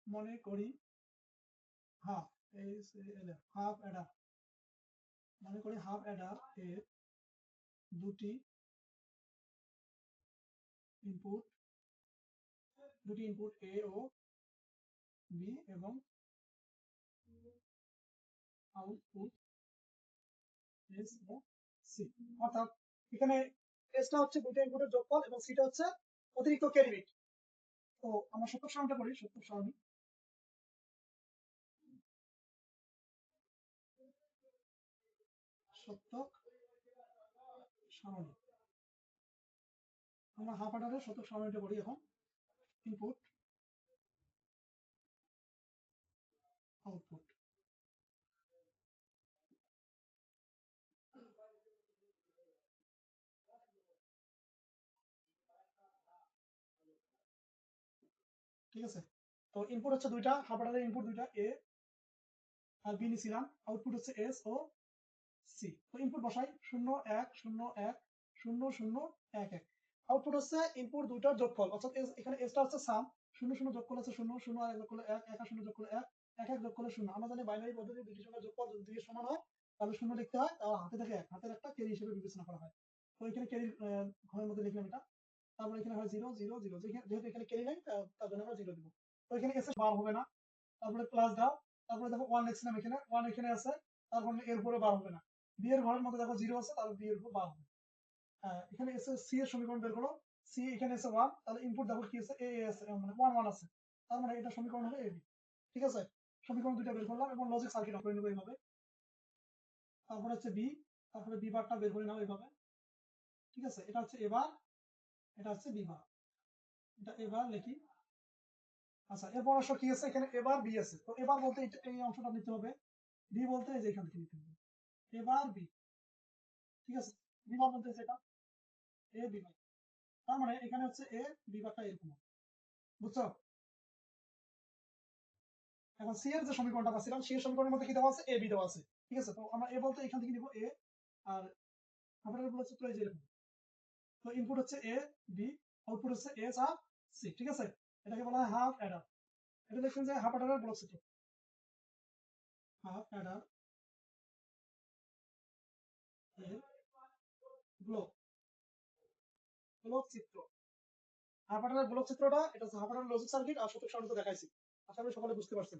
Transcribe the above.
মনে করি half half Eder, মনে করি হাফ অ্যাডার এর দুটি ইনপুট এ ও বি এবং আউটপুট এস ও সি। অর্থাৎ এখানে এসটা হচ্ছে দুটো ইনপুটের যোগফল এবং সিটা হচ্ছে অতিরিক্ত ক্যারি বিট। তো আমরা সত্যক সারণীটা করি। সত্যক সারণী আমরা হাফ অ্যাডারের সত্যক সারণীটা করি এখন। ইনপুট আউটপুট, ঠিক আছে। তো ইনপুট হচ্ছে দুইটা, হাফ অ্যাডারের ইনপুট দুইটা, এ আর বি নিছিলাম। আউটপুট হচ্ছে এস ও সি। তো ইনপুট বসাই 0 1 0 1 0 0 1 1। আউটপুট হচ্ছে ইনপুট দুইটার যোগফল, অর্থাৎ এখানে এসটা হচ্ছে সাম। 0 0 যোগ করলে হচ্ছে 0 0 আর 1 যোগ করলে 1 1 আর 0 যোগ করলে 1 1 1 যোগ করলে 0। আমরা জানি বাইনারি পদ্ধতি দুটি সংখ্যার যোগফল যদি দুইয়ের সমান হয় তাহলে 0 লিখতে হয়, তাহলে হাতে থেকে 1 হাতের একটা ক্যারি হিসেবে বিবেচনা করা হয়। তো এখানে ক্যারি ঘরের মধ্যে লিখলাম এটা। তারপরে এখানে হয় 0 0 0, যেহেতু এখানে ক্যারি নাই তার জন্য আমরা 0 দিব। তো এখানে এসে বার হবে না, তারপরে প্লাস দাও, তারপরে দেখো 1 লিখছিলাম এখানে 1 এখানে আছে, তারপরে এর উপরে বার হবে না। বি এর ঘরের মধ্যে দেখো 0 আছে, তাহলে বি এর উপর বার হবে। এখানে এসে সি এর সমীকরণ বের করো। সি এখানে আছে 1, তাহলে ইনপুট দেখো কি আছে, এ আছে, মানে 1 1 আছে, তার মানে এটা সমীকরণ হবে এবি। ঠিক আছে, সমীকরণ দুইটা বের করলাম এবং লজিক সার্কিট করে নেবো এইভাবে। তারপরে হচ্ছে বি, তারপরে বি বারটা বের করে নাও এইভাবে। ঠিক আছে, এটা হচ্ছে এবার, এটা হচ্ছে বি বার। এটা এবার লিখি। আচ্ছা, এরপর আসো কি আছে, এখানে এবার বি আছে। তো এবার বলতে এই অংশটা নিতে হবে, বি বলতে এই যে এখান থেকে নিতে হবে এবার বি। ঠিক আছে, বি বার বলতে এটা এ বি বার, তার মানে এখানে হচ্ছে এ বি বারটা এরকম, বুঝছো? এখন সি এর যে সমীকরণটা পাচ্ছিলাম, সি এর সমীকরণের মধ্যে কি দেওয়া আছে, এ বি দেওয়া আছে। ঠিক আছে, তো আমরা এ বলতে এখান থেকে নিব এ, আর আমাদের বলা চিত্র এই যে এরকম। তো ইনপুট হচ্ছে এ বি, আউটপুট হচ্ছে এস আর সি। ঠিক আছে, এটাকে বলা হয় হাফ অ্যাডার। এটা দেখছেন যে হাফ অ্যাডারের ব্লক চিত্র, হাফ অ্যাডার এর ব্লক ব্লক চিত্র। হাফ অ্যাডারের ব্লক চিত্রটা এটা হচ্ছে হাফ অ্যাডার লজিক সার্কিট আর সত্যক সারণী দেখাইছি। আশা করি সকলে বুঝতে পারছেন।